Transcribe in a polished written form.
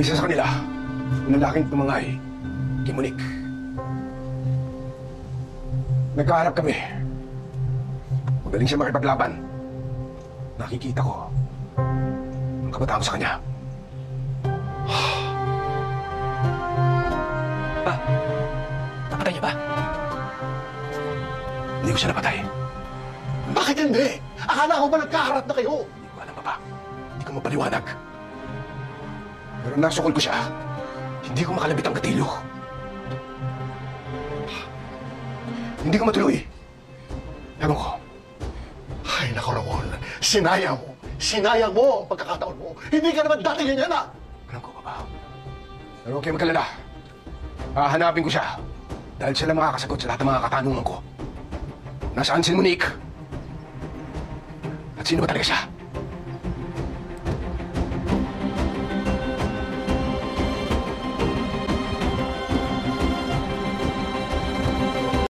Ang isa sa kanila, ang lalaking tumangay, kay Monique. Nagkaharap kami. Magaling siya makipaglaban. Nakikita ko ang kabataan ko sa kanya. Pa, napatay niya ba? Hindi ko siya napatay. Bakit hindi? Akala ko ba nagkaharap na kayo? Hindi ko alam, Papa. Hindi ko mapaliwanag. Pero nasukol ko siya. Hindi ko makalabit ang gatilyo. Hindi ko matuloy. Ewan ko. Ay, naku, Ramon. Sinayang mo. Sinayang mo ang pagkakataon mo. Hindi ka naman dati ganyan, ah! Alam ko, Papa. Pero huwag kayo magkalala. Hahanapin ko siya. Dahil siya lang makakasagot sa lahat ng mga katanungan ko. Nasaan si Monique? At sino ba talaga siya?